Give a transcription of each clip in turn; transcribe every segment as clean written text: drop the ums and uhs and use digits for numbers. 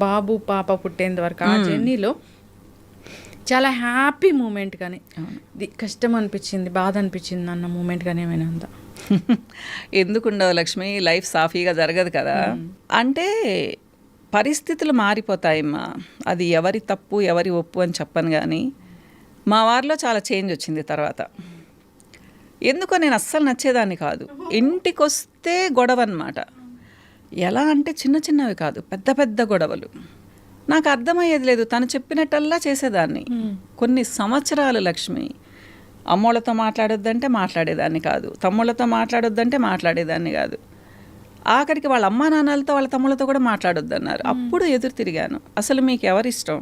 బాబు పాప పుట్టేంత వరకు ఆ జర్నీలో చాలా హ్యాపీ మూమెంట్ కానీ కష్టం అనిపించింది, బాధ అనిపించింది అన్న మూమెంట్ కానీ ఏమైనా ఉందా? ఎందుకుండవు లక్ష్మి, లైఫ్ సాఫీగా జరగదు కదా. అంటే పరిస్థితులు మారిపోతాయమ్మా. అది ఎవరి తప్పు ఎవరి ఒప్పు అని చెప్పను, కానీ మా వారిలో చాలా చేంజ్ వచ్చింది తర్వాత. ఎందుకో నేను అస్సలు నచ్చేదాన్ని కాదు. ఇంటికి వస్తే గొడవ అన్నమాట. ఎలా అంటే చిన్న చిన్నవి కాదు, పెద్ద పెద్ద గొడవలు. నాకు అర్థమయ్యేది లేదు, తను చెప్పినట్టల్లా చేసేదాన్ని. కొన్ని సంవత్సరాలు లక్ష్మి అమ్మోళ్ళతో మాట్లాడొద్దంటే మాట్లాడేదాన్ని కాదు, తమ్ముళ్ళతో మాట్లాడొద్దంటే మాట్లాడేదాన్ని కాదు. ఆఖరికి వాళ్ళ అమ్మా నాన్నలతో వాళ్ళ తమ్ముళ్ళతో కూడా మాట్లాడొద్దన్నారు. అప్పుడు ఎదురు తిరిగాను, అసలు మీకు ఎవరిష్టం?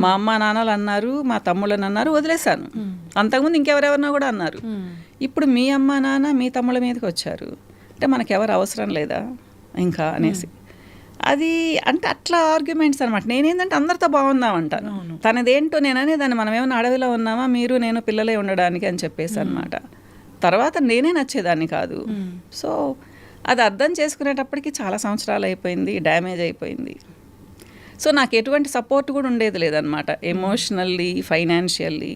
మా అమ్మా నాన్నలు అన్నారు, మా తమ్ముళ్ళని అన్నారు, వదిలేశాను. అంతకుముందు ఇంకెవరెవరినో కూడా అన్నారు. ఇప్పుడు మీ అమ్మా నాన్న మీ తమ్ముళ్ళ మీదకి వచ్చారు అంటే మనకెవరు అవసరం లేదా ఇంకా అనేసి. అది అంటే అట్లా ఆర్గ్యుమెంట్స్ అనమాట. నేనేంటంటే అందరితో బాగుందామంటాను, తనదేంటో నేననే దాన్ని మనం ఏమైనా అడవిలో ఉన్నామా మీరు నేను పిల్లలే ఉండడానికి అని చెప్పేసి అనమాట. తర్వాత నేనే నచ్చేదాన్ని కాదు. సో అది అర్థం చేసుకునేటప్పటికి చాలా సంవత్సరాలు అయిపోయింది, డ్యామేజ్ అయిపోయింది. సో నాకు ఎటువంటి సపోర్ట్ కూడా ఉండేది లేదనమాట, ఎమోషనల్లీ ఫైనాన్షియల్లీ.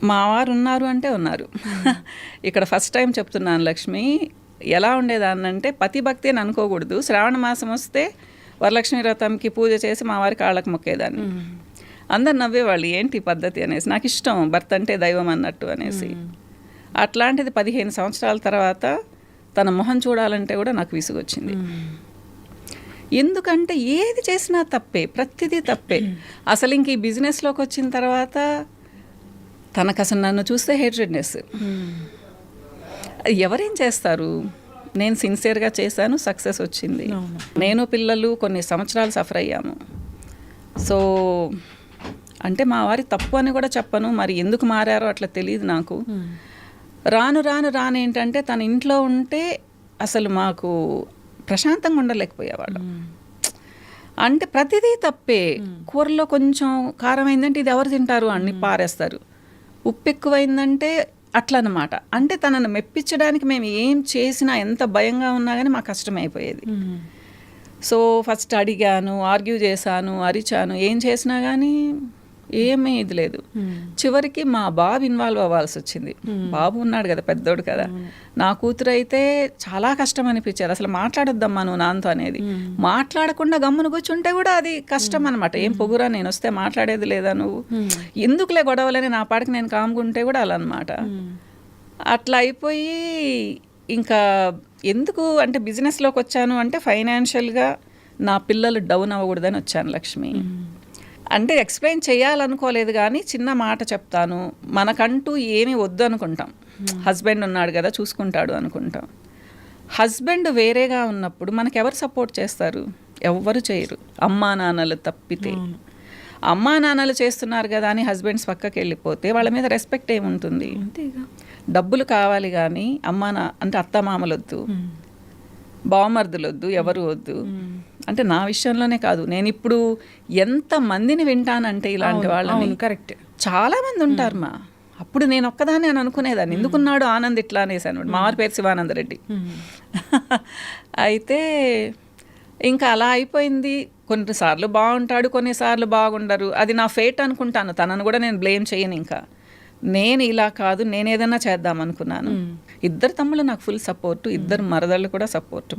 మా వారు ఉన్నారు అంటే ఉన్నారు. ఇక్కడ ఫస్ట్ టైం చెప్తున్నాను లక్ష్మి, ఎలా ఉండేదాన్నంటే పతి భక్తి అని అనుకోకూడదు. శ్రావణ మాసం వస్తే వరలక్ష్మి వ్రతంకి పూజ చేసి మా వారి కాళ్ళకు మొక్కేదాన్ని. అందరు నవ్వేవాళ్ళు ఏంటి పద్ధతి అనేసి. నాకు ఇష్టం భర్త అంటే దైవం అన్నట్టు అనేసి. అట్లాంటిది 15 సంవత్సరాల తర్వాత తన మొహం చూడాలంటే కూడా నాకు విసుగొచ్చింది. ఎందుకంటే ఏది చేసినా తప్పే, ప్రతిదీ తప్పే. అసలు ఇంక ఈ బిజినెస్లోకి వచ్చిన తర్వాత తనకు అసలు నన్ను చూస్తే హేట్రెడ్నెస్. ఎవరేం చేస్తారు? నేను సిన్సియర్గా చేశాను, సక్సెస్ వచ్చింది. నేను పిల్లలు కొన్ని సంవత్సరాలు సఫర్ అయ్యాము. సో అంటే మా వారి తప్పు అని కూడా చెప్పను, మరి ఎందుకు మారారో అట్లా తెలియదు నాకు. రాను రాను రాను ఏంటంటే తన ఇంట్లో ఉంటే అసలు మాకు ప్రశాంతంగా ఉండలేకపోయేవాడు. అంటే ప్రతిదీ తప్పే. కూరలో కొంచెం కారం అయిందంటే ఇది ఎవరు తింటారు అన్ని పారేస్తారు, ఉప్పు ఎక్కువైందంటే అట్లా అన్నమాట. అంటే తనను మెప్పించడానికి మేము ఏం చేసినా ఎంత భయంగా ఉన్నా కానీ మాకు కష్టమైపోయేది. సో ఫస్ట్ అడిగాను, ఆర్గ్యూ చేశాను, అరిచాను, ఏం చేసినా కానీ ఏమీ ఇది లేదు. చివరికి మా బాబు ఇన్వాల్వ్ అవ్వాల్సి వచ్చింది. బాబు ఉన్నాడు కదా, పెద్దోడు కదా. నా కూతురు అయితే చాలా కష్టం అనిపించేది. అసలు మాట్లాడొద్దమ్మా నువ్వు నాన్నతో అనేది. మాట్లాడకుండా గమ్మును కూర్చుంటే కూడా అది కష్టం అనమాట. ఏం పొగురా నేను వస్తే మాట్లాడేది లేదా నువ్వు, ఎందుకులే గొడవలని నా పాటికి నేను కాముకుంటే కూడా అలా అనమాట. అట్లా అయిపోయి ఇంకా ఎందుకు అంటే బిజినెస్లోకి వచ్చాను అంటే ఫైనాన్షియల్గా నా పిల్లలు డౌన్ అవ్వకూడదని వచ్చాను లక్ష్మి. అంటే ఎక్స్ప్లెయిన్ చేయాలనుకోలేదు, కానీ చిన్న మాట చెప్తాను. మనకంటూ ఏమీ వద్దు అనుకుంటాం, హస్బెండ్ ఉన్నాడు కదా చూసుకుంటాడు అనుకుంటాం. హస్బెండ్ వేరేగా ఉన్నప్పుడు మనకెవరు సపోర్ట్ చేస్తారు? ఎవ్వరు చేయరు, అమ్మా నాన్నలు తప్పితే. అమ్మా నాన్నలు చేస్తున్నారు కదా అని హస్బెండ్స్ పక్కకి వెళ్ళిపోతే వాళ్ళ మీద రెస్పెక్ట్ ఏముంటుంది? డబ్బులు కావాలి కానీ అంటే అత్తమామలు వద్దు, బావమర్దులు వద్దు, ఎవరు వద్దు. అంటే నా విషయంలోనే కాదు, నేను ఇప్పుడు ఎంత మందిని వింటానంటే ఇలాంటి వాళ్ళని. కరెక్ట్, చాలా మంది ఉంటారు మా. అప్పుడు నేను ఒక్కదాన్ని అని అనుకునేదాన్ని, ఎందుకున్నాడు ఆనంద్ ఇట్లా అనేసాను. మా వారి పేరు శివానందరెడ్డి. అయితే ఇంకా అలా అయిపోయింది. కొన్నిసార్లు బాగుంటాడు, కొన్నిసార్లు బాగుండరు. అది నా ఫేట్ అనుకుంటాను. తనను కూడా నేను బ్లేమ్ చేయను. ఇంకా నేను ఇలా కాదు, నేను ఏదైనా చేద్దాం అనుకున్నాను. ఇద్దరు తమ్ముళ్ళు నాకు ఫుల్ సపోర్టు, ఇద్దరు మరదళ్ళు కూడా సపోర్ట్.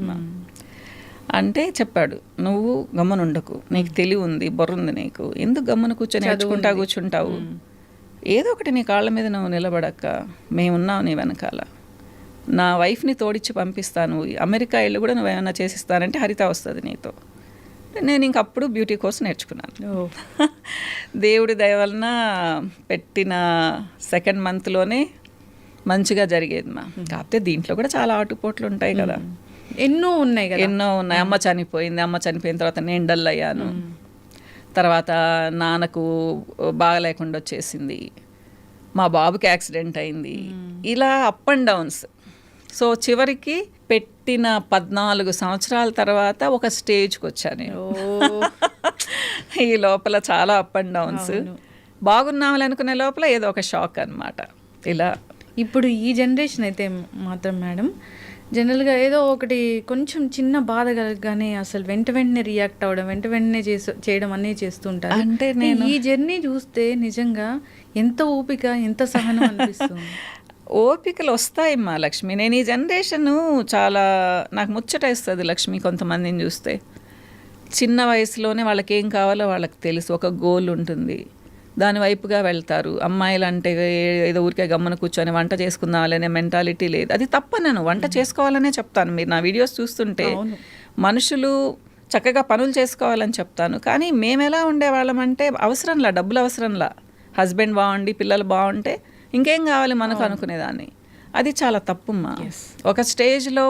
అంటే చెప్పాడు, నువ్వు గమ్మున ఉండకు, నీకు తెలివి ఉంది, బుర్ర ఉంది నీకు, ఎందుకు గమ్మున కూర్చొని నేర్చుకుంటా కూర్చుంటావు? ఏదో ఒకటి నీ కాళ్ళ మీద నువ్వు నిలబడక్క, మేమున్నావు నీ వెనకాల. నా వైఫ్ని తోడిచ్చి పంపిస్తాను, అమెరికా వెళ్ళి కూడా నువ్వేమన్నా చేసిస్తానంటే హరిత వస్తుంది నీతో. నేను ఇంకప్పుడు బ్యూటీ కోర్స్ నేర్చుకున్నాను. దేవుడి దయ వలన పెట్టిన 2nd మంత్లోనే మంచిగా జరిగేది మా. కాకపోతే దీంట్లో కూడా చాలా ఆటుపోట్లు ఉంటాయి కదా, ఎన్నో ఉన్నాయి కదా. ఎన్నో ఉన్నాయి. అమ్మ చనిపోయింది, అమ్మ చనిపోయిన తర్వాత నేను డల్ అయ్యాను. తర్వాత నాన్నకు బాగలేకుండా వచ్చేసింది, మా బాబుకి యాక్సిడెంట్ అయింది. ఇలా అప్ అండ్ డౌన్స్. సో చివరికి పెట్టిన 14 సంవత్సరాల తర్వాత ఒక స్టేజ్కి వచ్చాను నేను. ఈ లోపల చాలా అప్ అండ్ డౌన్స్. బాగున్నామని అనుకునే లోపల ఏదో ఒక షాక్ అనమాట. ఇలా ఇప్పుడు ఈ జనరేషన్ అయితే మాత్రం మేడం జనరల్గా ఏదో ఒకటి కొంచెం చిన్న బాధ కలగగానే అసలు వెంటనే రియాక్ట్ అవ్వడం, వెంటనే చేయడం అన్నీ చేస్తుంటారు. అంటే ఈ జర్నీ చూస్తే నిజంగా ఎంత ఓపిక, ఎంత సహనం అనిపిస్తుంది. ఓపికలు వస్తాయమ్మా లక్ష్మి. నేను ఈ జనరేషను చాలా నాకు ముచ్చటేస్తుంది లక్ష్మి. కొంతమందిని చూస్తే చిన్న వయసులోనే వాళ్ళకి ఏం కావాలో వాళ్ళకి తెలుసు, ఒక గోల్ ఉంటుంది, దాని వైపుగా వెళ్తారు. అమ్మాయిలు అంటే ఏదో ఊరికే గమ్మున కూర్చొని వంట చేసుకుందామనే మెంటాలిటీ లేదు. అది తప్పనను, వంట చేసుకోవాలనే చెప్తాను. మీరు నా వీడియోస్ చూస్తుంటే మనుషులు చక్కగా పనులు చేసుకోవాలని చెప్తాను. కానీ మేము ఎలా ఉండేవాళ్ళమంటే అవసరంలా, డబ్బులు అవసరంలా, హస్బెండ్ బాగుండి పిల్లలు బాగుంటే ఇంకేం కావాలి మనకు అనుకునేదాన్ని. అది చాలా తప్పుమ్మా. ఒక స్టేజ్లో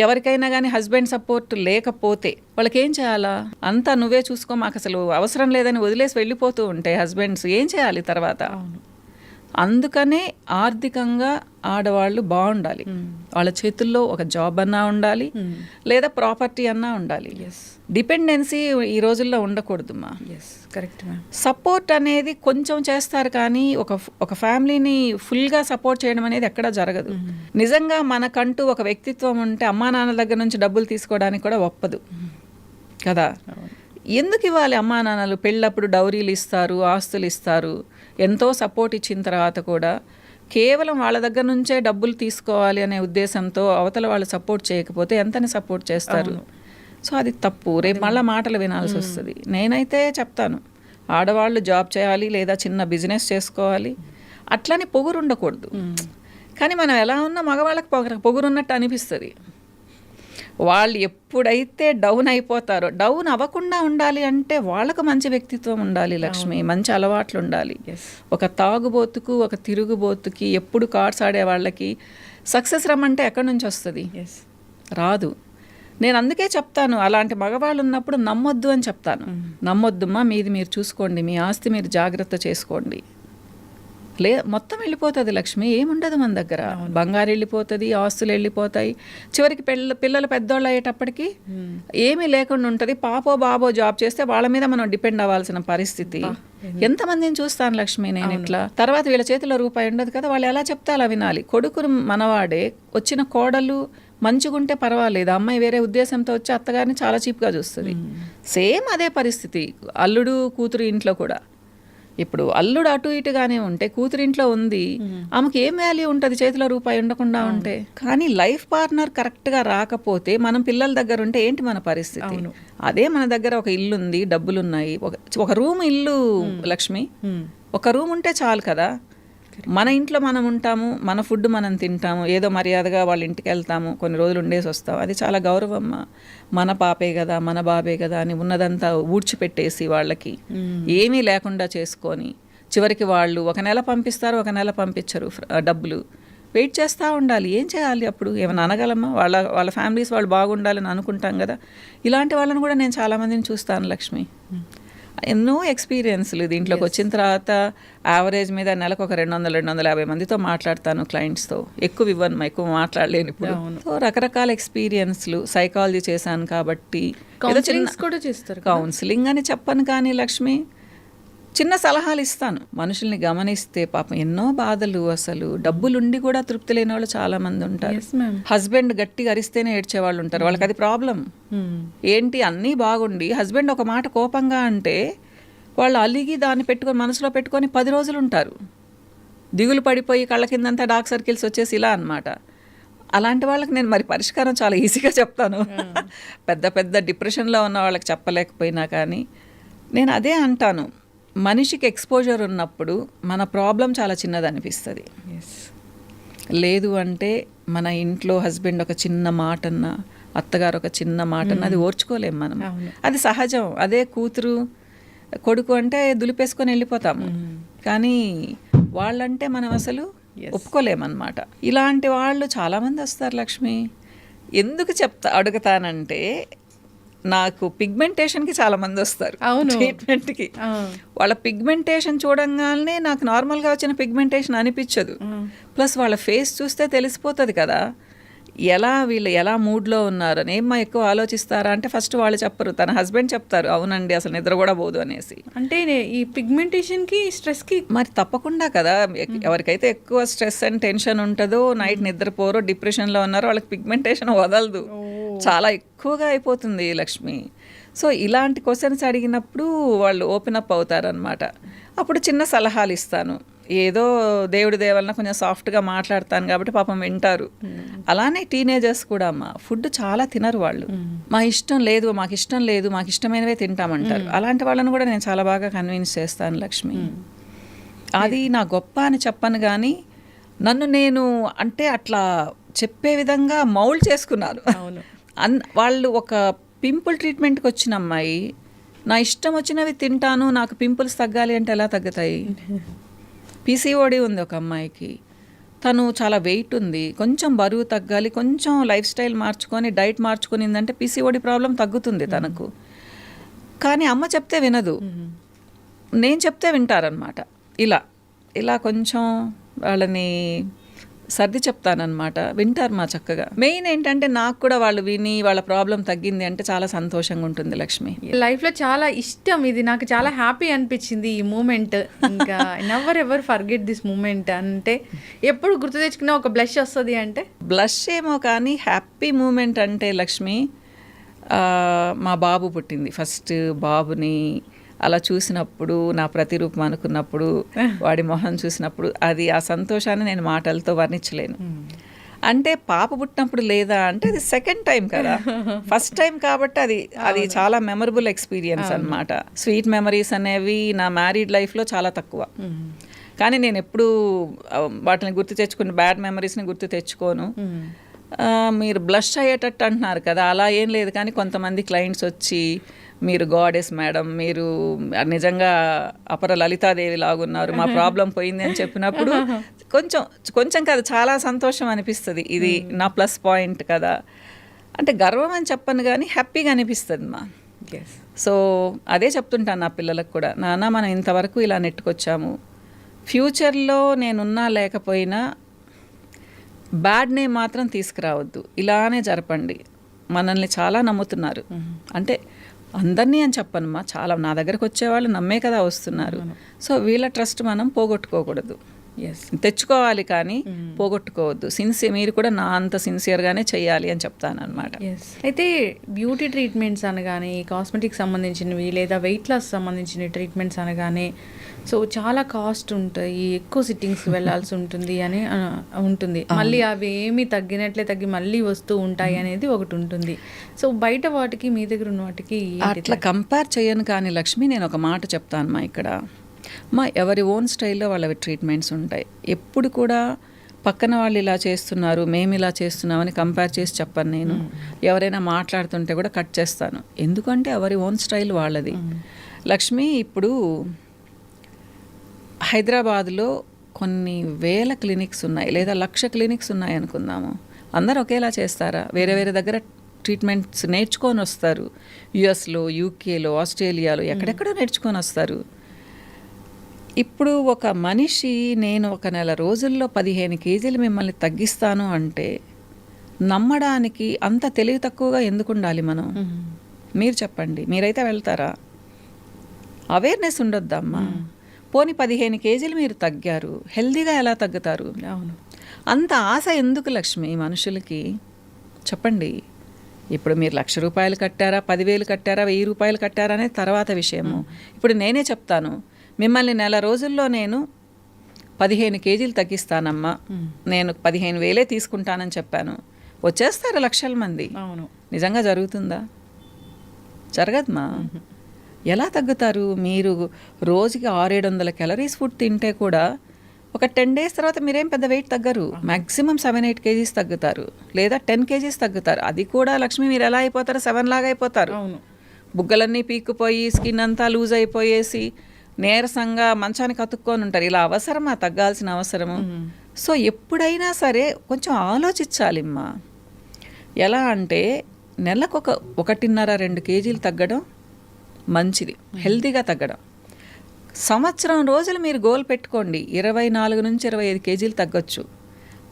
ఎవరికైనా కానీ హస్బెండ్ సపోర్ట్ లేకపోతే వాళ్ళకి ఏం చేయాలా? అంతా నువ్వే చూసుకో, మాకు అసలు అవసరం లేదని వదిలేసి వెళ్ళిపోతూ ఉంటే హస్బెండ్స్ ఏం చేయాలి తర్వాత? అందుకనే ఆర్థికంగా ఆడవాళ్ళు బాగుండాలి. వాళ్ళ చేతుల్లో ఒక జాబ్ అన్నా ఉండాలి, లేదా ప్రాపర్టీ అన్నా ఉండాలి. డిపెండెన్సీ ఈ రోజుల్లో ఉండకూడదుమ్మా. Correct ma'am. సపోర్ట్ అనేది కొంచెం చేస్తారు, కానీ ఒక ఫ్యామిలీని ఫుల్గా సపోర్ట్ చేయడం అనేది ఎక్కడా జరగదు. నిజంగా మనకంటూ ఒక వ్యక్తిత్వం ఉంటే అమ్మా నాన్న దగ్గర నుంచి డబ్బులు తీసుకోవడానికి కూడా ఒప్పదు కదా. ఎందుకు ఇవ్వాలి? అమ్మా నాన్నలు పెళ్ళప్పుడు డౌరీలు ఇస్తారు, ఆస్తులు ఇస్తారు, ఎంతో సపోర్ట్ ఇచ్చిన తర్వాత కూడా కేవలం వాళ్ళ దగ్గర నుంచే డబ్బులు తీసుకోవాలి అనే ఉద్దేశంతో అవతల వాళ్ళు సపోర్ట్ చేయకపోతే ఎంతని సపోర్ట్ చేస్తారు? సో అది తప్పు. రేపు మళ్ళీ మాటలు వినాల్సి వస్తుంది. నేనైతే చెప్తాను, ఆడవాళ్ళు జాబ్ చేయాలి లేదా చిన్న బిజినెస్ చేసుకోవాలి, అట్లని పొగురు ఉండకూడదు. కానీ మనం ఎలా ఉన్నా మగవాళ్ళకి పొగురున్నట్టు అనిపిస్తుంది. వాళ్ళు ఎప్పుడైతే డౌన్ అయిపోతారో, డౌన్ అవ్వకుండా ఉండాలి అంటే వాళ్ళకు మంచి వ్యక్తిత్వం ఉండాలి లక్ష్మి, మంచి అలవాట్లు ఉండాలి. ఒక తాగుబోతుకు, ఒక తిరుగుబోతుకి, ఎప్పుడు కార్డ్స్ ఆడే వాళ్ళకి సక్సెస్ రమ్మంటే ఎక్కడి నుంచి వస్తుంది? రాదు. నేను అందుకే చెప్తాను, అలాంటి మగవాళ్ళు ఉన్నప్పుడు నమ్మొద్దు అని చెప్తాను. నమ్మొద్దుమ్మా, మీది మీరు చూసుకోండి, మీ ఆస్తి మీరు జాగ్రత్త చేసుకోండి. మొత్తం వెళ్ళిపోతుంది లక్ష్మి, ఏముండదు మన దగ్గర. బంగారు వెళ్ళిపోతుంది, ఆస్తులు వెళ్ళిపోతాయి, చివరికి పిల్లలు పెద్దోళ్ళు అయ్యేటప్పటికి ఏమీ లేకుండా ఉంటుంది. పాపో బాబో జాబ్ చేస్తే వాళ్ళ మీద మనం డిపెండ్ అవ్వాల్సిన పరిస్థితి. ఎంతమందిని చూస్తాను లక్ష్మి నేను ఇట్లా. తర్వాత వీళ్ళ చేతిలో రూపాయి ఉండదు కదా, వాళ్ళు ఎలా చెప్తే అలా వినాలి. కొడుకును మనవాడే, వచ్చిన కోడలు మంచిగుంటే పర్వాలేదు, అమ్మాయి వేరే ఉద్దేశంతో వచ్చి అత్తగారిని చాలా చీప్గా చూస్తుంది. సేమ్ అదే పరిస్థితి అల్లుడు కూతురు ఇంట్లో కూడా. ఇప్పుడు అల్లుడు అటు ఇటుగానే ఉంటే కూతురు ఇంట్లో ఉంది, ఆమెకి ఏం వాల్యూ ఉంటుంది చేతిలో రూపాయి ఉండకుండా ఉంటే? కానీ లైఫ్ పార్ట్నర్ కరెక్ట్గా రాకపోతే మనం పిల్లల దగ్గర ఉంటే ఏంటి మన పరిస్థితి? అదే మన దగ్గర ఒక ఇల్లు ఉంది, డబ్బులున్నాయి, ఒక రూమ్ ఇల్లు లక్ష్మి, ఒక రూమ్ ఉంటే చాలు కదా. మన ఇంట్లో మనం ఉంటాము, మన ఫుడ్ మనం తింటాము, ఏదో మర్యాదగా వాళ్ళ ఇంటికి వెళ్తాము, కొన్ని రోజులు ఉండేసి వస్తాం, అది చాలా గౌరవమ్మ. మన పాపే కదా, మన బాబే కదా అని ఉన్నదంతా ఊడ్చిపెట్టేసి వాళ్ళకి ఏమీ లేకుండా చేసుకొని చివరికి వాళ్ళు ఒక నెల పంపిస్తారు, ఒక నెల పంపించరు డబ్బులు. వెయిట్ చేస్తూ ఉండాలి. ఏం చేయాలి అప్పుడు? ఏమైనా అనగలమా? వాళ్ళ ఫ్యామిలీస్ వాళ్ళు బాగుండాలని అనుకుంటాం కదా. ఇలాంటి వాళ్ళని కూడా నేను చాలామందిని చూస్తాను లక్ష్మి. ఎన్నో ఎక్స్పీరియన్స్లు దీంట్లోకి వచ్చిన తర్వాత యావరేజ్ మీద నెలకు ఒక 200-250 మందితో మాట్లాడతాను క్లయింట్స్తో. ఎక్కువ మాట్లాడలేను ఇప్పుడు. సో రకరకాల ఎక్స్పీరియన్స్లు, సైకాలజీ చేశాను కాబట్టి కౌన్సిలింగ్ అని చెప్పను, కానీ లక్ష్మి చిన్న సలహాలు ఇస్తాను. మనుషుల్ని గమనిస్తే పాపం ఎన్నో బాధలు, అసలు డబ్బులుండి కూడా తృప్తి లేని వాళ్ళు చాలా మంది ఉంటారు. హస్బెండ్ గట్టిగా అరిస్తేనే ఏడ్చేవాళ్ళు ఉంటారు, వాళ్ళకి అది ప్రాబ్లం. ఏంటి అన్నీ బాగుండి హస్బెండ్ ఒక మాట కోపంగా అంటే వాళ్ళు అలిగి దాన్ని మనసులో పెట్టుకొని 10 రోజులు ఉంటారు. దిగులు పడిపోయి కళ్ళ కిందంతా డార్క్ సర్కిల్స్ వచ్చేసి ఇలా అన్నమాట. అలాంటి వాళ్ళకి నేను మరి పరిష్కారం చాలా ఈజీగా చెప్తాను. పెద్ద డిప్రెషన్లో ఉన్న వాళ్ళకి చెప్పలేకపోయినా కానీ నేను అదే అంటాను, మనిషికి ఎక్స్పోజర్ ఉన్నప్పుడు మన ప్రాబ్లం చాలా చిన్నది అనిపిస్తుంది. లేదు అంటే మన ఇంట్లో హస్బెండ్ ఒక చిన్న మాటన్నా, అత్తగారు ఒక చిన్న మాటన్నా అది ఓర్చుకోలేము మనం. అది సహజం. అదే కూతురు కొడుకు అంటే దులిపేసుకొని వెళ్ళిపోతాము, కానీ వాళ్ళంటే మనం అసలు ఒప్పుకోలేమన్నమాట. ఇలాంటి వాళ్ళు చాలామంది వస్తారు లక్ష్మి. ఎందుకు అడుగుతానంటే, నాకు పిగ్మెంటేషన్కి చాలా మంది వస్తారు ట్రీట్మెంట్కి. వాళ్ళ పిగ్మెంటేషన్ చూడంగానే నాకు నార్మల్గా వచ్చిన పిగ్మెంటేషన్ అనిపించదు. ప్లస్ వాళ్ళ ఫేస్ చూస్తే తెలిసిపోతుంది కదా, వీళ్ళు ఎలా మూడ్లో ఉన్నారు అని. ఏమ్మా ఎక్కువ ఆలోచిస్తారా అంటే ఫస్ట్ వాళ్ళు చెప్పరు, తన హస్బెండ్ చెప్తారు, అవునండి అసలు నిద్ర కూడా పోదు అనేసి. అంటే ఈ పిగ్మెంటేషన్కి స్ట్రెస్కి మరి తప్పకుండా కదా, ఎవరికైతే ఎక్కువ స్ట్రెస్ అండ్ టెన్షన్ ఉంటుందో, నైట్ నిద్రపోరో, డిప్రెషన్లో ఉన్నారో వాళ్ళకి పిగ్మెంటేషన్ వదలదు, చాలా ఎక్కువగా అయిపోతుంది లక్ష్మి. సో ఇలాంటి క్వశ్చన్స్ అడిగినప్పుడు వాళ్ళు ఓపెన్ అప్ అవుతారనమాట. అప్పుడు చిన్న సలహాలు ఇస్తాను, ఏదో దేవుడి దేవలన కొంచెం సాఫ్ట్గా మాట్లాడతాను కాబట్టి పాపం వింటారు. అలానే టీనేజర్స్ కూడా అమ్మ ఫుడ్ చాలా తినరు వాళ్ళు. మాకు ఇష్టం లేదు మాకు ఇష్టమైనవే తింటామంటారు. అలాంటి వాళ్ళని కూడా నేను చాలా బాగా కన్విన్స్ చేస్తాను లక్ష్మి. అది నా గొప్ప అని చెప్పను కానీ నన్ను నేను అంటే అట్లా చెప్పే విధంగా మౌల్డ్ చేసుకున్నాను. వాళ్ళు ఒక పింపుల్ ట్రీట్మెంట్కి వచ్చిన అమ్మాయి నా ఇష్టం వచ్చినవి తింటాను, నాకు పింపుల్స్ తగ్గాలి అంటే ఎలా తగ్గుతాయి? పీసీఓడి ఉంది ఒక అమ్మాయికి, తను చాలా వెయిట్ ఉంది, కొంచెం బరువు తగ్గాలి, కొంచెం లైఫ్ స్టైల్ మార్చుకొని డైట్ మార్చుకునిందంటే పీసీఓడి ప్రాబ్లం తగ్గుతుంది తనకు. కానీ అమ్మ చెప్తే వినదు, నేను చెప్తే వింటారనమాట. ఇలా కొంచెం వాళ్ళని సర్ది చెప్తానమాట, వింటారు మా చక్కగా. మెయిన్ ఏంటంటే నాకు కూడా వాళ్ళు విని వాళ్ళ ప్రాబ్లం తగ్గింది అంటే చాలా సంతోషంగా ఉంటుంది లక్ష్మి. లైఫ్లో చాలా ఇష్టం ఇది, నాకు చాలా హ్యాపీ అనిపించింది ఈ మూమెంట్. ఇంకా never ever forget this moment. అంటే ఎప్పుడు గుర్తు తెచ్చుకున్నా ఒక బ్లష్ వస్తుంది. అంటే బ్లష్ ఏమో కానీ హ్యాపీ మూమెంట్ అంటే లక్ష్మి, మా బాబు పుట్టింది, ఫస్ట్ బాబుని అలా చూసినప్పుడు, నా ప్రతిరూపం అనుకున్నప్పుడు, వాడి మొహం చూసినప్పుడు, అది ఆ సంతోషాన్ని నేను మాటలతో వర్ణించలేను. అంటే పాప పుట్టినప్పుడు లేదా అంటే అది సెకండ్ టైం కదా, ఫస్ట్ టైం కాబట్టి అది చాలా మెమరబుల్ ఎక్స్పీరియన్స్ అనమాట. స్వీట్ మెమరీస్ అనేవి నా మ్యారీడ్ లైఫ్లో చాలా తక్కువ. కానీ నేను ఎప్పుడు వాటిని గుర్తు తెచ్చుకుని బ్యాడ్ మెమరీస్ని గుర్తు తెచ్చుకోను. మీరు బ్లష్ అయ్యేటట్టు అంటున్నారు కదా, అలా ఏం లేదు. కానీ కొంతమంది క్లయింట్స్ వచ్చి మీరు గాడెస్ మేడం, మీరు నిజంగా అపర లలితాదేవి లాగున్నారు, మా ప్రాబ్లం పోయింది అని చెప్పినప్పుడు కొంచెం కదా చాలా సంతోషం అనిపిస్తుంది. ఇది నా ప్లస్ పాయింట్ కదా. అంటే గర్వం అని చెప్పను కానీ హ్యాపీగా అనిపిస్తుంది మా. సో అదే చెప్తుంటాను నా పిల్లలకు కూడా, నాన్న మనం ఇంతవరకు ఇలా నెట్టుకొచ్చాము, ఫ్యూచర్లో నేనున్నా లేకపోయినా బ్యాడ్ నేమ్ మాత్రం తీసుకురావద్దు, ఇలానే జరపండి. మనల్ని చాలా నమ్ముతున్నారు, అంటే అందరినీ అని చెప్పనమ్మా, చాలా నా దగ్గరకు వచ్చేవాళ్ళు నమ్మే కదా వస్తున్నారు. సో వీళ్ళ ట్రస్ట్ మనం పోగొట్టుకోకూడదు, తెచ్చుకోవాలి కానీ పోగొట్టుకోవద్దు. మీరు కూడా నా అంత సిన్సియర్గానే చేయాలి అని చెప్తాను అనమాట. అయితే బ్యూటీ ట్రీట్మెంట్స్ అనగానే, కాస్మెటిక్ సంబంధించినవి లేదా వెయిట్ లాస్ సంబంధించిన ట్రీట్మెంట్స్ అనగానే సో చాలా కాస్ట్ ఉంటాయి, ఎక్కువ సిట్టింగ్స్ వెళ్ళాల్సి ఉంటుంది అని ఉంటుంది. మళ్ళీ అవి ఏమి తగ్గి మళ్ళీ వస్తూ ఉంటాయి అనేది ఒకటి ఉంటుంది. సో బయట వాటికి మీ దగ్గర ఉన్న వాటికి అట్లా కంపేర్ చేయను. కానీ లక్ష్మి నేను ఒక మాట చెప్తాను మా, ఇక్కడ మా ఎవరి ఓన్ స్టైల్లో వాళ్ళవి ట్రీట్మెంట్స్ ఉంటాయి. ఎప్పుడు కూడా పక్కన వాళ్ళు ఇలా చేస్తున్నారు మేము ఇలా చేస్తున్నామని కంపేర్ చేసి చెప్పను నేను. ఎవరైనా మాట్లాడుతుంటే కూడా కట్ చేస్తాను, ఎందుకంటే ఎవరి ఓన్ స్టైల్ వాళ్ళది. లక్ష్మి ఇప్పుడు హైదరాబాద్లో కొన్ని వేల క్లినిక్స్ ఉన్నాయి, లేదా 1,00,000 క్లినిక్స్ ఉన్నాయి అనుకుందాము. అందరు ఒకేలా చేస్తారా? వేరే వేరే దగ్గర ట్రీట్మెంట్స్ నేర్చుకొని వస్తారు. యుఎస్లో, యూకేలో, ఆస్ట్రేలియాలో ఎక్కడెక్కడో నేర్చుకొని వస్తారు. ఇప్పుడు ఒక మనిషి నేను ఒక నెల రోజుల్లో 15 కేజీలు మిమ్మల్ని తగ్గిస్తాను అంటే నమ్మడానికి అంత తెలివి తక్కువగా ఎందుకు ఉండాలి మనం? మీరు చెప్పండి, మీరైతే వెళ్తారా? అవేర్నెస్ ఉండొద్దమ్మా. పోనీ 15 కేజీలు మీరు తగ్గారు, హెల్దీగా ఎలా తగ్గుతారు? అవును, అంత ఆశ ఎందుకు లక్ష్మి మనుషులకి చెప్పండి. ఇప్పుడు మీరు 1,00,000 రూపాయలు కట్టారా, 10,000 కట్టారా, 1,000 రూపాయలు కట్టారా అనేది తర్వాత విషయము. ఇప్పుడు నేనే చెప్తాను, మిమ్మల్ని నెల రోజుల్లో నేను 15 కేజీలు తగ్గిస్తానమ్మా, నేను 15,000 తీసుకుంటానని చెప్పాను. వచ్చేస్తారు లక్షల మంది. అవును, నిజంగా జరుగుతుందా? జరగదమ్మా. ఎలా తగ్గుతారు? మీరు రోజుకి 600-700 క్యాలరీస్ ఫుడ్ తింటే కూడా ఒక 10 days తర్వాత మీరేం పెద్ద వెయిట్ తగ్గరు. మ్యాక్సిమం 7-8 కేజీస్ తగ్గుతారు, లేదా 10 కేజీస్ తగ్గుతారు. అది కూడా లక్ష్మి మీరు ఎలా అయిపోతారు? 7 లాగా అయిపోతారు. అవును, బుగ్గలన్నీ పీక్కుపోయి స్కిన్ అంతా లూజ్ అయిపోయేసి నీరసంగా మంచానికి అతుక్కొని ఉంటారు. ఇలా అవసరమా? తగ్గాల్సిన అవసరము. సో ఎప్పుడైనా సరే కొంచెం ఆలోచించాలిమ్మా. ఎలా అంటే నెలకు 1.5-2 కేజీలు తగ్గడం మంచిది, హెల్తీగా తగ్గడం. సంవత్సరం రోజులు మీరు గోల్ పెట్టుకోండి, 24 నుంచి 25 కేజీలు తగ్గొచ్చు.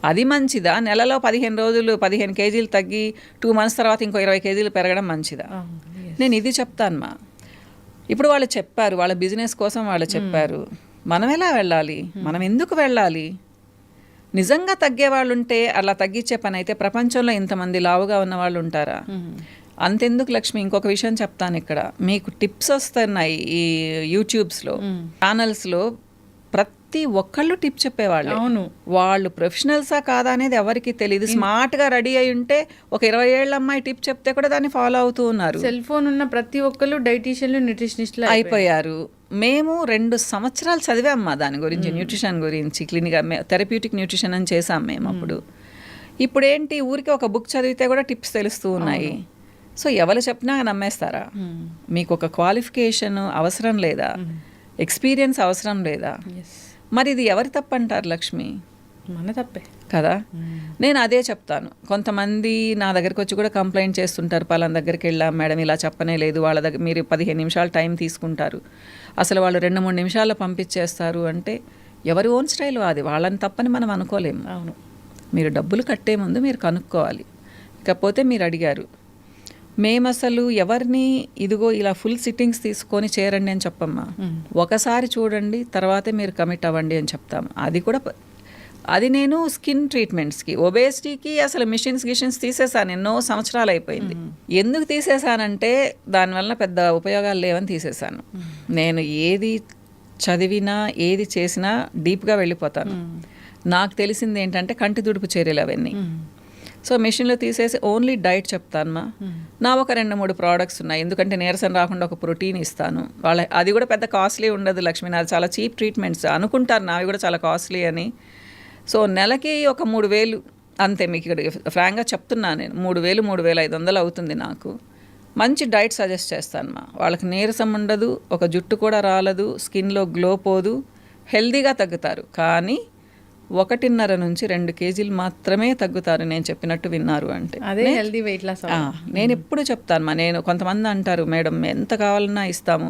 అది మంచిదా? నెలలో 15 రోజులు 15 కేజీలు తగ్గి 2 months తర్వాత ఇంకో 20 కేజీలు పెరగడం మంచిదా? నేను ఇది చెప్తాను ఇప్పుడు వాళ్ళు చెప్పారు, వాళ్ళ బిజినెస్ కోసం వాళ్ళు చెప్పారు, మనం ఎలా వెళ్ళాలి, మనం ఎందుకు వెళ్ళాలి? నిజంగా తగ్గే వాళ్ళు ఉంటే అలా తగ్గించే పని అయితే ప్రపంచంలో ఇంతమంది లావుగా ఉన్న వాళ్ళు ఉంటారా? అంతెందుకు లక్ష్మి, ఇంకొక విషయం చెప్తాను ఇక్కడ. మీకు టిప్స్ వస్తున్నాయి ఈ యూట్యూబ్స్లో, ఛానల్స్లో, ప్రతి ఒక్కళ్ళు టిప్ చెప్పేవాళ్ళు. అవును, వాళ్ళు ప్రొఫెషనల్సా కాదా అనేది ఎవరికి తెలియదు. స్మార్ట్గా రెడీ అయి ఉంటే ఒక 20 ఏళ్ళ అమ్మాయి టిప్ చెప్తే కూడా దాన్ని ఫాలో అవుతూ ఉన్నారు. సెల్ ఫోన్ ఉన్న ప్రతి ఒక్కళ్ళు డైటీషియన్లు, న్యూట్రిషనిస్టులు అయిపోయారు. మేము 2 సంవత్సరాలు చదివామ్మా దాని గురించి, న్యూట్రిషన్ గురించి, క్లినిక్గా థెరప్యూటిక్ న్యూట్రిషన్ అని చేసాం మేము అప్పుడు. ఇప్పుడు ఏంటి, ఊరికి ఒక బుక్ చదివితే కూడా టిప్స్ తెలుస్తూ ఉన్నాయి. సో ఎవరు చెప్పినా నమ్మేస్తారా? మీకు ఒక క్వాలిఫికేషన్ అవసరం లేదా? ఎక్స్పీరియన్స్ అవసరం లేదా? మరి ఇది ఎవరి తప్పు అంటారు లక్ష్మి? మన తప్పే కదా. నేను అదే చెప్తాను. కొంతమంది నా దగ్గరికి వచ్చి కూడా కంప్లైంట్ చేస్తుంటారు, పలానా దగ్గరికి వెళ్ళాం మేడం, ఇలా చెప్పనే లేదు, వాళ్ళ దగ్గర మీరు 15 నిమిషాలు టైం తీసుకుంటారు, అసలు వాళ్ళు 2-3 నిమిషాల్లో పంపించేస్తారు అంటే ఎవరి ఓన్ స్టైల్ అది, వాళ్ళని తప్పని మనం అనుకోలేము. అవును, మీరు డబ్బులు కట్టే ముందు మీరు కనుక్కోవాలి. ఇకపోతే మీరు అడిగారు, మేము అసలు ఎవరిని ఇదిగో ఇలా ఫుల్ సిట్టింగ్స్ తీసుకొని చేరండి అని చెప్పమ్మా. ఒకసారి చూడండి, తర్వాతే మీరు కమిట్ అవ్వండి అని చెప్తాము. అది నేను స్కిన్ ట్రీట్మెంట్స్కి, ఒబేసిటీకి అసలు గిషన్స్ తీసేసాను, ఎన్నో సంవత్సరాలు అయిపోయింది. ఎందుకు తీసేసానంటే దానివల్ల పెద్ద ఉపయోగాలు లేవని తీసేసాను. నేను ఏది చదివినా ఏది చేసినా డీప్గా వెళ్ళిపోతాను. నాకు తెలిసింది ఏంటంటే కంటి తుడుపు చర్యలు అవన్నీ. సో మెషిన్లో తీసేసి ఓన్లీ డైట్ చెప్తానమ్మా. నా ఒక 2-3 ప్రోడక్ట్స్ ఉన్నాయి, ఎందుకంటే నీరసం రాకుండా ఒక ప్రోటీన్ ఇస్తాను. అది కూడా పెద్ద కాస్ట్లీ ఉండదు లక్ష్మి, నాది చాలా చీప్ ట్రీట్మెంట్స్ అనుకుంటారు, నావి కూడా చాలా కాస్ట్లీ అని. సో నెలకి ఒక 3,000 అంతే. మీకు ఇక్కడ ఫ్రాంక్గా చెప్తున్నాను, నేను 3,000 3,500 అవుతుంది నాకు. మంచి డైట్ సజెస్ట్ చేస్తానమ్మా. వాళ్ళకి నీరసం ఉండదు, ఒక జుట్టు కూడా రాలదు, స్కిన్లో గ్లో పోదు, హెల్దీగా తగ్గుతారు. కానీ 1.5 నుంచి 2 కేజీలు మాత్రమే తగ్గుతారు నేను చెప్పినట్టు విన్నారు అంటే. అదే హెల్దీ వెయిట్ లాస్. నేను ఎప్పుడు చెప్తాను నేను, కొంతమంది అంటారు మేడం ఎంత కావాలన్నా ఇస్తాము,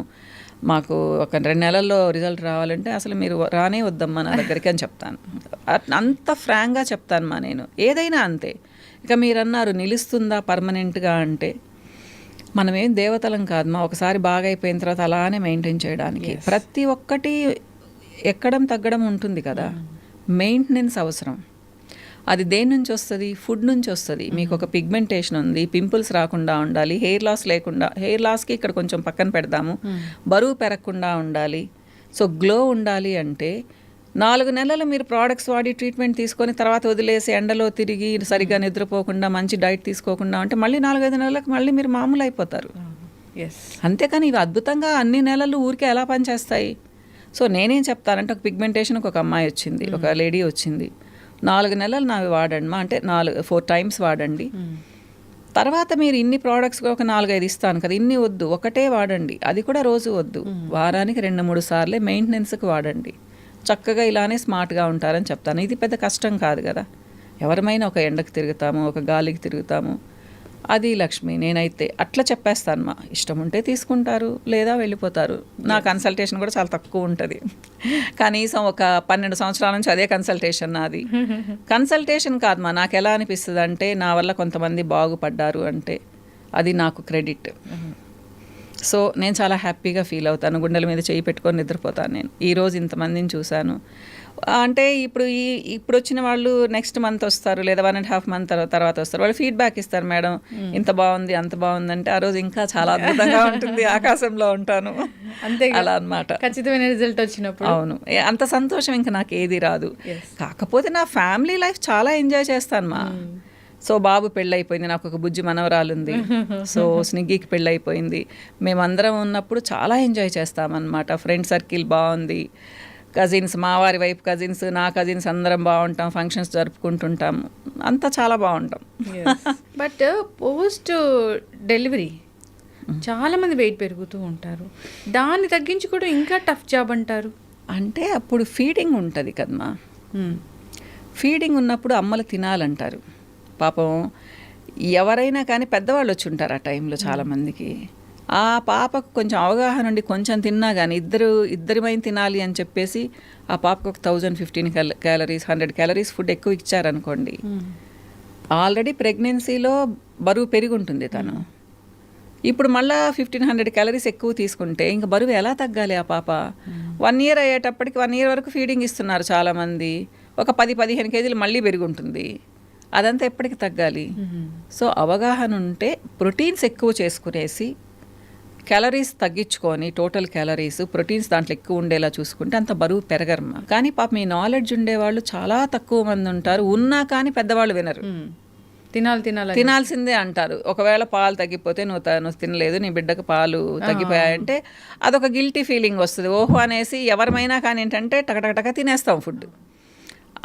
మాకు ఒక 2 నెలల్లో రిజల్ట్ రావాలంటే అసలు మీరు రానే వద్దమ్మా నా దగ్గరికి అని చెప్తాను. అంత ఫ్రాంక్గా చెప్తాను నేను, ఏదైనా అంతే. ఇక మీరు అన్నారు నిలుస్తుందా పర్మనెంట్గా అంటే, మనమేం దేవతలం కాదమ్మా, ఒకసారి బాగా అయిపోయిన తర్వాత అలానే మెయింటైన్ చేయడానికి. ప్రతి ఒక్కటి ఎక్కడం తగ్గడం ఉంటుంది కదా, మెయింటెనెన్స్ అవసరం. అది దేని నుంచి వస్తుంది? ఫుడ్ నుంచి వస్తుంది. మీకు ఒక పిగ్మెంటేషన్ ఉంది, పింపుల్స్ రాకుండా ఉండాలి, హెయిర్ లాస్ లేకుండా, హెయిర్ లాస్కి ఇక్కడ కొంచెం పక్కన పెడదాము, బరువు పెరగకుండా ఉండాలి, సో గ్లో ఉండాలి అంటే 4 నెలలు మీరు ప్రోడక్ట్స్ వాడి ట్రీట్మెంట్ తీసుకొని తర్వాత వదిలేసి ఎండలో తిరిగి సరిగ్గా నిద్రపోకుండా మంచి డైట్ తీసుకోకుండా అంటే మళ్ళీ 4-5 నెలలకు మళ్ళీ మీరు మామూలు అయిపోతారు. అంతేకాని ఇవి అద్భుతంగా అన్ని నెలలు ఊరికే ఎలా పనిచేస్తాయి? సో నేనేం చెప్తానంటే, ఒక పిగ్మెంటేషన్కి ఒక అమ్మాయి వచ్చింది, ఒక లేడీ వచ్చింది, 4 నెలలు నావి వాడండి అంటే 4 times వాడండి. తర్వాత మీరు ఇన్ని ప్రోడక్ట్స్ ఒక 4-5 ఇస్తాను కదా, ఇన్ని వద్దు, ఒకటే వాడండి, అది కూడా రోజు వద్దు, వారానికి 2-3 సార్లే మెయింటెనెన్స్కి వాడండి, చక్కగా ఇలానే స్మార్ట్గా ఉంటారని చెప్తాను. ఇది పెద్ద కష్టం కాదు కదా, ఎవరమైనా ఒక ఎండకు తిరుగుతాము, ఒక గాలికి తిరుగుతాము. అది లక్ష్మి, నేనైతే అట్లా చెప్పేస్తాను మా, ఇష్టం ఉంటే తీసుకుంటారు లేదా వెళ్ళిపోతారు. నా కన్సల్టేషన్ కూడా చాలా తక్కువ ఉంటుంది, కనీసం ఒక 12 సంవత్సరాల నుంచి అదే కన్సల్టేషన్ నాది. కన్సల్టేషన్ కాదు మా, నాకు ఎలా అనిపిస్తుంది అంటే నా వల్ల కొంతమంది బాగుపడ్డారు అంటే అది నాకు క్రెడిట్. సో నేను చాలా హ్యాపీగా ఫీల్ అవుతాను, గుండెల మీద చేయి పెట్టుకొని నిద్రపోతాను. నేను ఈరోజు ఇంతమందిని చూశాను అంటే, ఇప్పుడు వచ్చిన వాళ్ళు నెక్స్ట్ మంత్ వస్తారు లేదా 1.5 months తర్వాత వస్తారు, వాళ్ళు ఫీడ్బ్యాక్ ఇస్తారు, మేడం ఇంత బాగుంది అంత బాగుంది అంటే ఆ రోజు ఇంకా చాలా అద్భుతంగా ఉంటుంది, ఆకాశంలో ఉంటాను అంతే అలా అన్నమాట. ఖచ్చితమైన రిజల్ట్ వచ్చినప్పుడు అవును, అంత సంతోషం ఇంకా నాకు ఏది రాదు. కాకపోతే నా ఫ్యామిలీ లైఫ్ చాలా ఎంజాయ్ చేస్తాను మా. సో బాబు పెళ్ళైపోయింది, నాకు ఒక బుజ్జి మనవరాలు ఉంది, సో స్నిగ్గికి పెళ్ళైపోయింది, మేమందరం ఉన్నప్పుడు చాలా ఎంజాయ్ చేస్తామన్నమాట. ఫ్రెండ్ సర్కిల్ బాగుంది, కజిన్స్, మా వారి వైపు కజిన్స్, నా కజిన్స్ అందరం బాగుంటాం, ఫంక్షన్స్ జరుపుకుంటుంటాము, అంతా చాలా బాగుంటాం. బట్ పోస్ట్ డెలివరీ చాలామంది వెయిట్ పెరుగుతూ ఉంటారు, దాన్ని తగ్గించుకోవడం ఇంకా టఫ్ జాబ్ అంటారు. అంటే అప్పుడు ఫీడింగ్ ఉంటుంది కదమ్మా, ఫీడింగ్ ఉన్నప్పుడు అమ్మలు తినాలంటారు. పాపం ఎవరైనా కానీ పెద్దవాళ్ళు వచ్చి ఉంటారు ఆ టైంలో చాలామందికి, ఆ పాపకు కొంచెం అవగాహన ఉండి కొంచెం తిన్నా కానీ ఇద్దరిమైనా తినాలి అని చెప్పేసి ఆ పాపకు ఒక 1015 క్యాలరీస్ 100 క్యాలరీస్ ఫుడ్ ఎక్కువ ఇచ్చారనుకోండి, ఆల్రెడీ ప్రెగ్నెన్సీలో బరువు పెరిగి ఉంటుంది తను. ఇప్పుడు మళ్ళీ 1500 క్యాలరీస్ ఎక్కువ తీసుకుంటే ఇంకా బరువు ఎలా తగ్గాలి ఆ పాప? 1 year అయ్యేటప్పటికి 1 year వరకు ఫీడింగ్ ఇస్తున్నారు చాలామంది, ఒక 10-15 కేజీలు మళ్ళీ పెరిగి ఉంటుంది. అదంతా ఎప్పటికి తగ్గాలి? సో అవగాహన ఉంటే ప్రోటీన్స్ ఎక్కువ చేసుకునేసి క్యాలరీస్ తగ్గించుకొని టోటల్ క్యాలరీస్ ప్రోటీన్స్ దాంట్లో ఎక్కువ ఉండేలా చూసుకుంటే అంత బరువు పెరగరమ్మా. కానీ పాప మీ నాలెడ్జ్ ఉండేవాళ్ళు చాలా తక్కువ మంది ఉంటారు, ఉన్నా కానీ పెద్దవాళ్ళు వినరు. తినాల్సిందే అంటారు. ఒకవేళ పాలు తగ్గిపోతే నువ్వు తినలేదు, నీ బిడ్డకు పాలు తగ్గిపోయాయంటే అదొక గిల్టీ ఫీలింగ్ వస్తుంది. ఓహో అనేసి ఎవరమైనా కానీ ఏంటంటే టకటకటక తినేస్తాం ఫుడ్.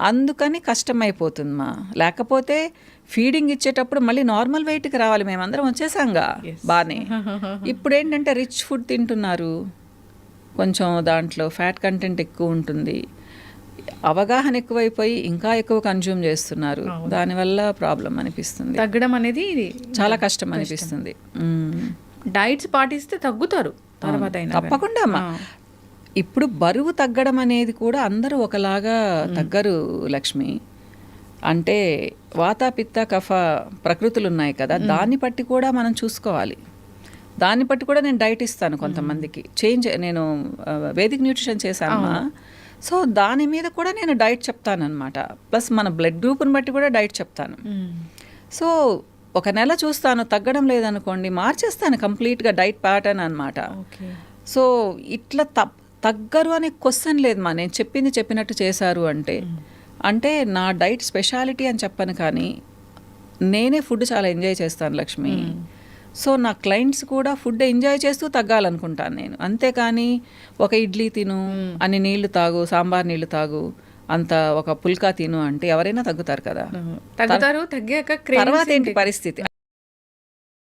అందుకని కష్టమైపోతుందమ్మా. లేకపోతే ఫీడింగ్ ఇచ్చేటప్పుడు మళ్ళీ నార్మల్ వెయిట్కి రావాలి. మేమందరం వచ్చేసాంగా బాగానే. ఇప్పుడు ఏంటంటే రిచ్ ఫుడ్ తింటున్నారు, కొంచెం దాంట్లో ఫ్యాట్ కంటెంట్ ఎక్కువ ఉంటుంది, అవగాహన ఎక్కువైపోయి ఇంకా ఎక్కువ కన్జ్యూమ్ చేస్తున్నారు. దానివల్ల ప్రాబ్లం అనిపిస్తుంది, తగ్గడం అనేది చాలా కష్టం అనిపిస్తుంది. డైట్స్ పాటిస్తే తగ్గుతారు తర్వాత తప్పకుండా అమ్మా. ఇప్పుడు బరువు తగ్గడం అనేది కూడా అందరూ ఒకలాగా తగ్గరు లక్ష్మి. అంటే వాత పిత్త కఫ ప్రకృతులు ఉన్నాయి కదా, దాన్ని బట్టి కూడా మనం చూసుకోవాలి. దాన్ని బట్టి కూడా నేను డైట్ ఇస్తాను కొంతమందికి. నేను వేదిక్ న్యూట్రిషన్ చేశానమ్మా. సో దాని మీద కూడా నేను డైట్ చెప్తానన్నమాట. ప్లస్ మన బ్లడ్ గ్రూప్ని బట్టి కూడా డైట్ చెప్తాను. సో ఒక నెల చూస్తాను, తగ్గడం లేదనుకోండి మార్చేస్తాను కంప్లీట్గా డైట్ ప్యాటర్న్ అనమాట. సో ఇట్లా తగ్గరు అనే క్వశ్చన్ లేదమ్మా. నేను చెప్పినట్టు చేశారు అంటే నా డైట్ స్పెషాలిటీ అని చెప్పను, కానీ నేనే ఫుడ్ చాలా ఎంజాయ్ చేస్తాను లక్ష్మి. సో నా క్లయింట్స్ కూడా ఫుడ్ ఎంజాయ్ చేస్తూ తగ్గాలనుకుంటాను నేను. అంతేకాని ఒక ఇడ్లీ తిను, అన్ని నీళ్లు తాగు, సాంబార్ నీళ్లు తాగు, అంత ఒక పుల్కా తిను అంటే ఎవరైనా తగ్గుతారు కదా. తగ్గుతారు. తగ్గాక తర్వాత ఏంటి పరిస్థితి?